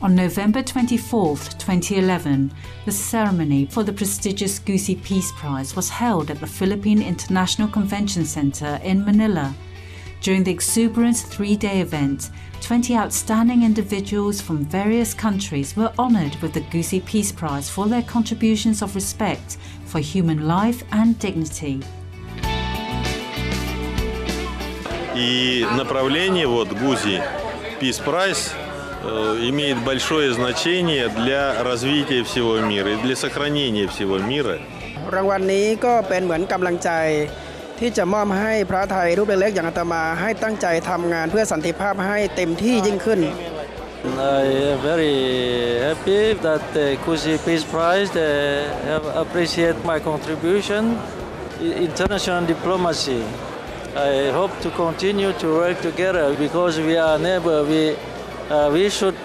On November 24, 2011, the ceremony for the prestigious Gusi Peace Prize was held at the Philippine International Convention Center in Manila. During the exuberant 3-day event, 20 outstanding individuals from various countries were honored with the Gusi Peace Prize for their contributions of respect for human life and dignity. И направление Gusi Peace Prize имеет большое значение для развития всего мира и для сохранения всего мира. รางวัลนี้ก็เป็นเหมือนกำลังใจที่จะมอบให้พระไทยรูปเล็กๆอย่างอาตมาให้ตั้งใจทำงานเพื่อสันติภาพให้เต็มที่ยิ่งขึ้น I am very happy that the Gusi Peace Prize have appreciate my contribution in international diplomacy. I hope to continue to work together because we are neighbor. We should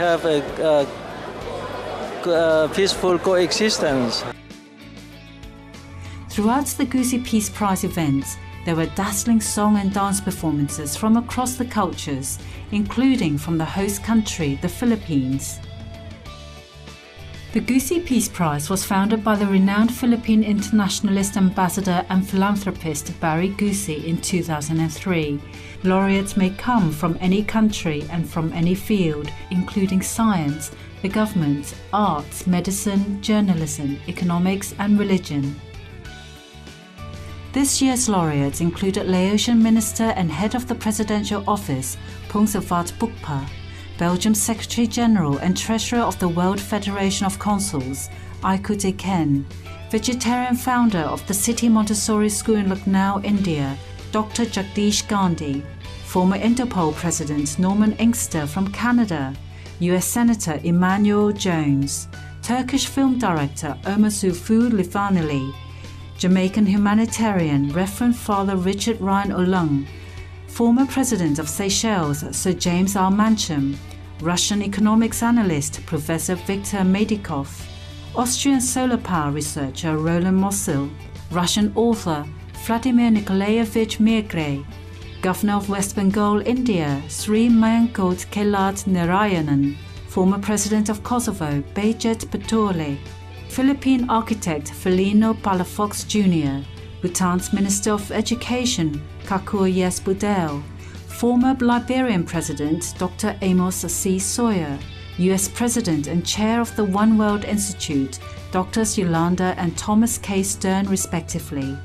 have a peaceful coexistence. Throughout the Gusi Peace Prize events, there were dazzling song and dance performances from across the cultures, including from the host country, the Philippines. The Gusi Peace Prize was founded by the renowned Philippine internationalist ambassador and philanthropist Barry Gusi in 2003. Laureates may come from any country and from any field, including science, the government, arts, medicine, journalism, economics and religion. This year's laureates included Laotian Minister and Head of the Presidential Office, Pongsavat Bukpa, Belgium's Secretary-General and Treasurer of the World Federation of Consuls, Aykut Ken, vegetarian founder of the City Montessori School in Lucknow, India, Dr. Jagdish Gandhi, former Interpol President Norman Inkster from Canada, US Senator Emmanuel Jones, Turkish film director Ömersufu Livaneli, Jamaican humanitarian Reverend Father Richard Ryan Olung, former President of Seychelles Sir James R. Mancham, Russian economics analyst Professor Viktor Medikov, Austrian solar power researcher Roland Mossil, Russian author Vladimir Nikolaevich Mirgre, Governor of West Bengal, India Sri Mayankot Kelat Narayanan, former President of Kosovo Bejit Petole, Philippine architect Felino Palafox Jr., Bhutan's Minister of Education Kakur Yes Budel, former Liberian President Dr. Amos C. Sawyer, US President and Chair of the One World Institute Drs. Yolanda and Thomas K. Stern respectively,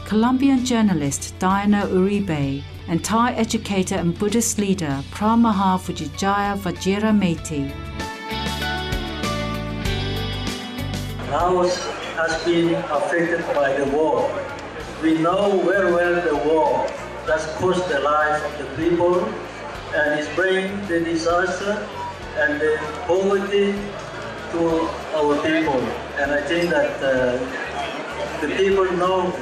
Colombian journalist Diana Uribe, and Thai educator and Buddhist leader Pramaha Vujijaya Vajirametti. Laos has been affected by the war. We know very well the war that's cost the life of the people and is bringing the disaster and the poverty to our people. And I think that the people know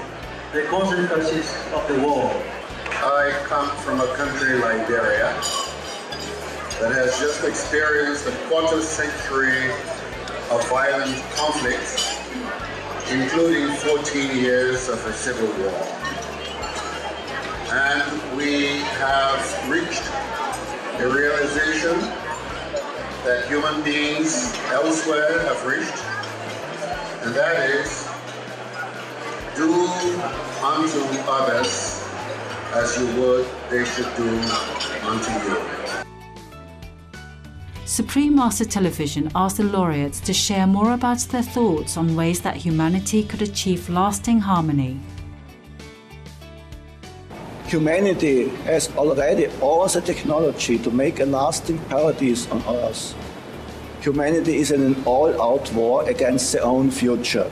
the consequences of the war. I come from a country, Liberia, that has just experienced a quarter century of violent conflict, including 14 years of a civil war. And we have reached a realization that human beings elsewhere have reached, and that is, do unto others as you would they should do unto you. Supreme Master Television asked the laureates to share more about their thoughts on ways that humanity could achieve lasting harmony. Humanity has already all the technology to make a lasting paradise on Earth. Humanity is in an all-out war against their own future.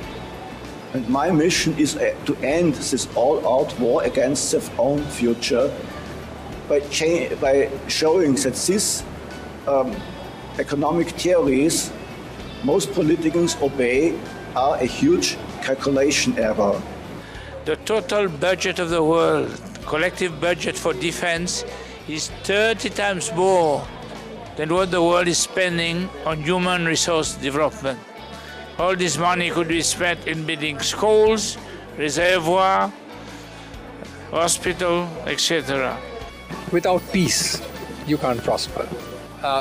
And my mission is to end this all-out war against their own future by showing that these economic theories most politicians obey are a huge calculation error. The total budget of the world, collective budget for defense, is 30 times more than what the world is spending on human resource development. All this money could be spent in building schools, reservoirs, hospitals, etc. Without peace, you can't prosper.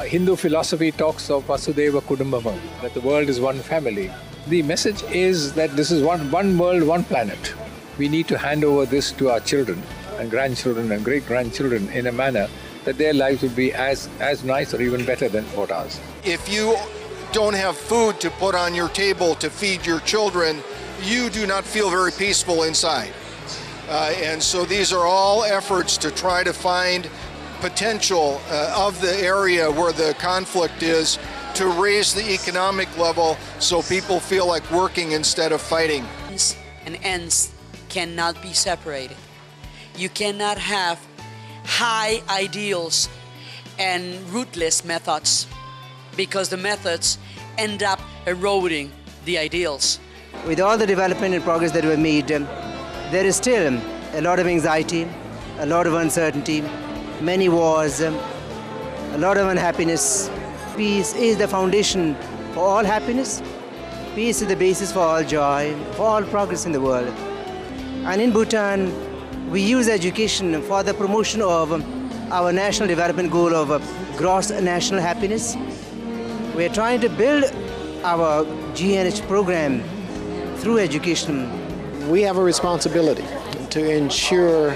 Hindu philosophy talks of Vasudeva Kudumbakam, that the world is one family. The message is that this is one world, one planet. We need to hand over this to our children and grandchildren and great-grandchildren in a manner that their lives will be as nice or even better than what ours. If you don't have food to put on your table to feed your children, you do not feel very peaceful inside. And so these are all efforts to try to find potential of the area where the conflict is to raise the economic level so people feel like working instead of fighting. And ends cannot be separated. You cannot have high ideals and ruthless methods, because the methods end up eroding the ideals. With all the development and progress that we've made, there is still a lot of anxiety, a lot of uncertainty, many wars, a lot of unhappiness. Peace is the foundation for all happiness. Peace is the basis for all joy, for all progress in the world. And in Bhutan, we use education for the promotion of our national development goal of gross national happiness. We are trying to build our GNH program through education. We have a responsibility to ensure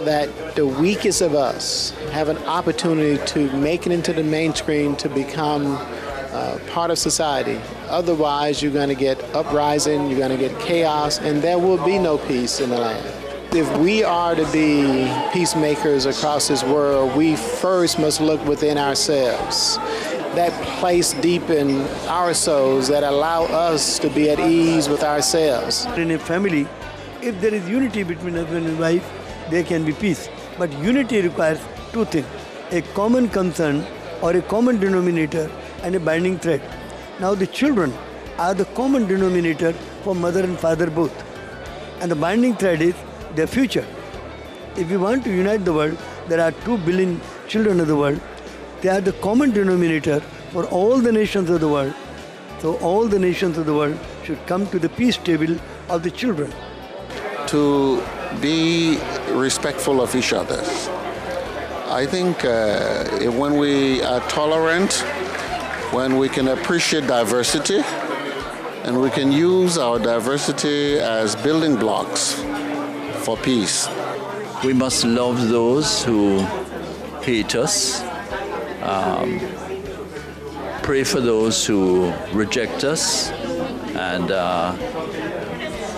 that the weakest of us have an opportunity to make it into the mainstream, to become part of society. Otherwise, you're going to get uprising, you're going to get chaos, and there will be no peace in the land. If we are to be peacemakers across this world, we first must look within ourselves. That place deep in our souls that allow us to be at ease with ourselves. In a family, if there is unity between husband and wife, there can be peace. But unity requires two things: a common concern or a common denominator and a binding thread. Now the children are the common denominator for mother and father both. And the binding thread is their future. If we want to unite the world, there are 2 billion children of the world. They are the common denominator for all the nations of the world. So all the nations of the world should come to the peace table of the children. To be respectful of each other. I think when we are tolerant, when we can appreciate diversity, and we can use our diversity as building blocks for peace. We must love those who hate us, pray for those who reject us, and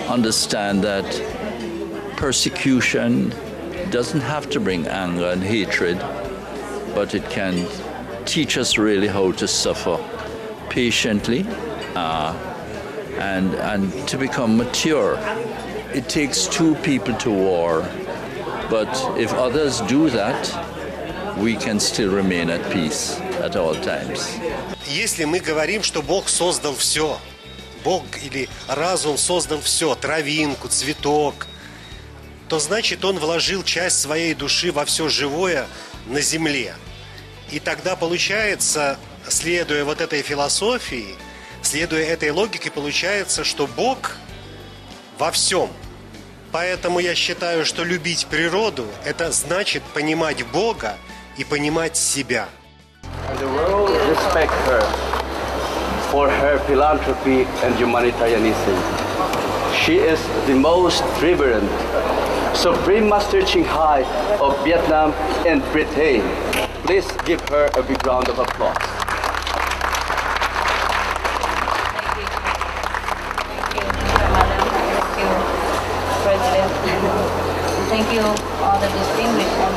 understand that persecution doesn't have to bring anger and hatred, but it can teach us really how to suffer patiently and to become mature. It takes 2 people to war, but if others do that, we can still remain at peace at all times. Если мы говорим, что Бог создал все, Бог или разум создал все, травинку, цветок, то значит Он вложил часть своей души во все живое на земле. И тогда получается, следуя вот этой философии, следуя этой логике, получается, что Бог во всем. Поэтому я считаю, что любить природу – это значит понимать Бога и понимать себя. The world respects her for her philanthropy and humanitarianism. She is the most reverend Supreme Master Ching Hai of Vietnam and Britain. Please give her a big round of applause. Thank you, all the distinguished and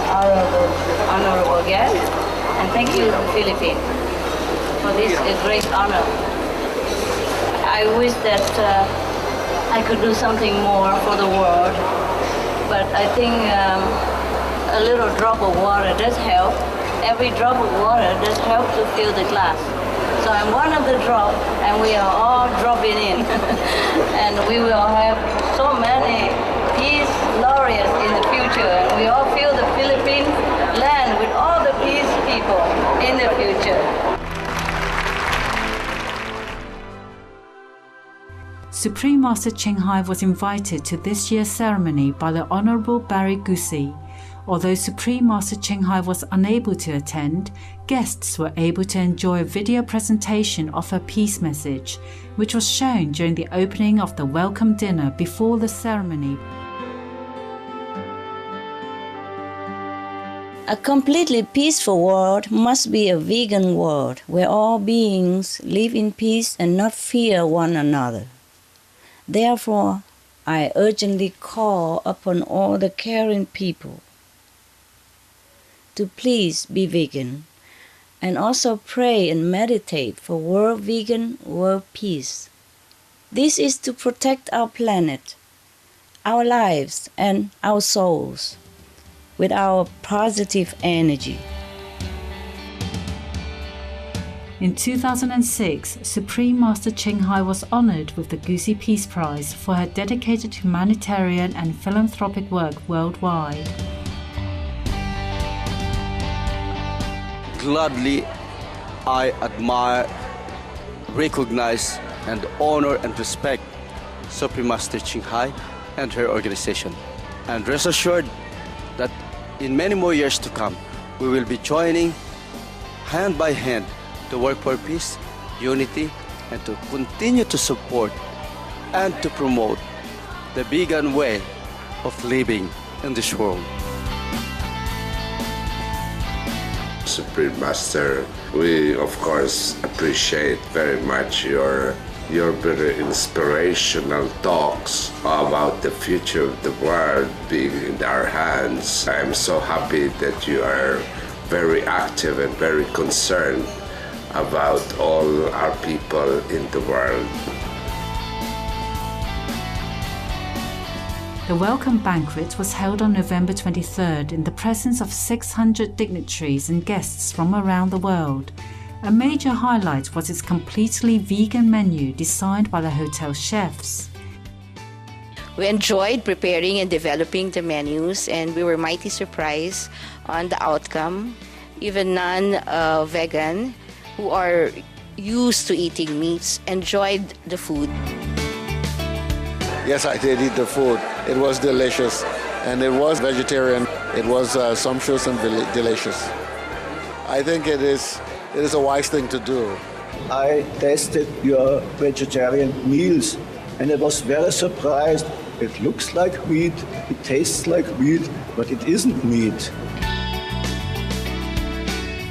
honorable guests, and thank you, Philippines, for this great honor. I wish that I could do something more for the world, but I think a little drop of water does help. Every drop of water does help to fill the glass. So I'm one of the drop, and we are all dropping in, and we will have so many peace laureates in the future, and we all fill the Philippines land with all the peace people in the future. Supreme Master Ching Hai was invited to this year's ceremony by the Honorable Barry Gusi, Although Supreme Master Ching Hai was unable to attend, guests were able to enjoy a video presentation of her peace message, which was shown during the opening of the welcome dinner before the ceremony. A completely peaceful world must be a vegan world where all beings live in peace and not fear one another. Therefore, I urgently call upon all the caring people to please be vegan and also pray and meditate for world vegan, world peace. This is to protect our planet, our lives, and our souls with our positive energy. In 2006, Supreme Master Ching Hai was honored with the Gusi Peace Prize for her dedicated humanitarian and philanthropic work worldwide. Gladly, I admire, recognize, and honor and respect Supreme Master Ching Hai and her organization. And rest assured that in many more years to come, we will be joining hand by hand to work for peace, unity, and to continue to support and to promote the vegan way of living in this world. Supreme Master, we of course appreciate very much your very inspirational talks about the future of the world being in our hands. I'm so happy that you are very active and very concerned about all our people in the world. The welcome banquet was held on November 23rd in the presence of 600 dignitaries and guests from around the world. A major highlight was its completely vegan menu designed by the hotel chefs. We enjoyed preparing and developing the menus, and we were mighty surprised on the outcome. Even non-vegan who are used to eating meats enjoyed the food. Yes, I did eat the food. It was delicious, and it was vegetarian. It was sumptuous and delicious. I think it is a wise thing to do. I tasted your vegetarian meals and I was very surprised. It looks like meat, it tastes like meat, but it isn't meat.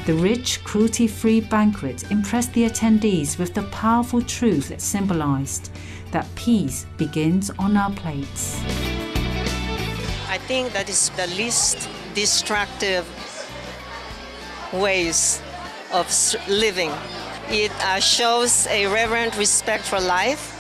The rich, cruelty-free banquet impressed the attendees with the powerful truth it symbolized, that peace begins on our plates. I think that is the least destructive ways of living. It shows a reverent respect for life.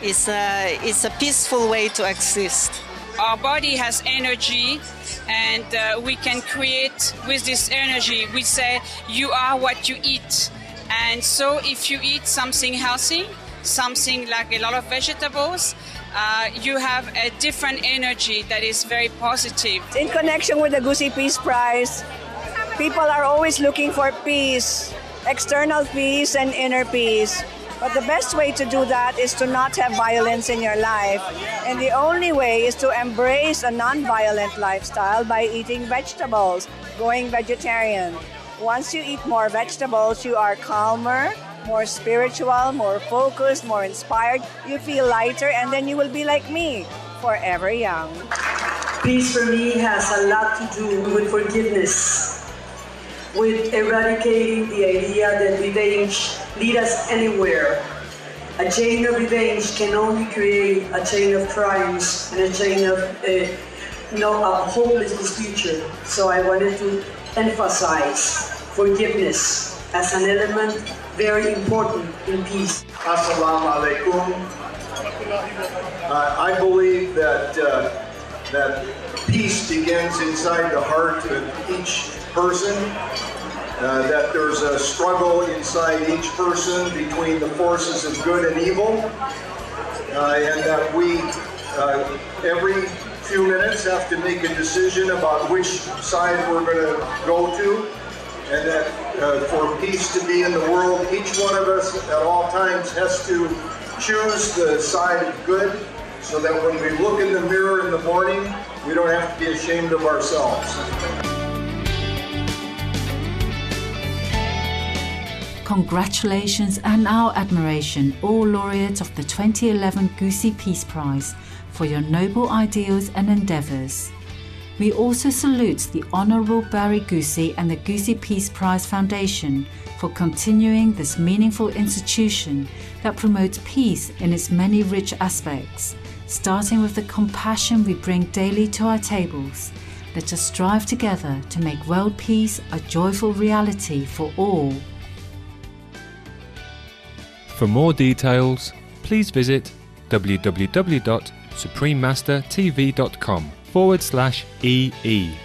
It's a peaceful way to exist. Our body has energy, and we can create with this energy. We say you are what you eat. And so if you eat something healthy, something like a lot of vegetables, you have a different energy that is very positive. In connection with the Gusi Peace Prize, people are always looking for peace, external peace and inner peace. But the best way to do that is to not have violence in your life. And the only way is to embrace a non-violent lifestyle by eating vegetables, going vegetarian. Once you eat more vegetables, you are calmer, more spiritual, more focused, more inspired. You feel lighter, and then you will be like me, forever young. Peace for me has a lot to do with forgiveness, with eradicating the idea that revenge leads us anywhere. A chain of revenge can only create a chain of crimes and a chain of a hopeless future. So I wanted to emphasize forgiveness as an element very important in peace. Assalamu alaikum. I believe that peace begins inside the heart of each person, that there's a struggle inside each person between the forces of good and evil, and that we every few minutes have to make a decision about which side we're going to go to, and that for peace to be in the world, each one of us at all times has to choose the side of good so that when we look in the mirror in the morning, we don't have to be ashamed of ourselves. Congratulations and our admiration, all laureates of the 2011 Gusi Peace Prize, for your noble ideals and endeavours. We also salute the Honourable Barry Gusi and the Gusi Peace Prize Foundation for continuing this meaningful institution that promotes peace in its many rich aspects, starting with the compassion we bring daily to our tables. Let us strive together to make world peace a joyful reality for all. For more details, please visit www.suprememastertv.com/EE.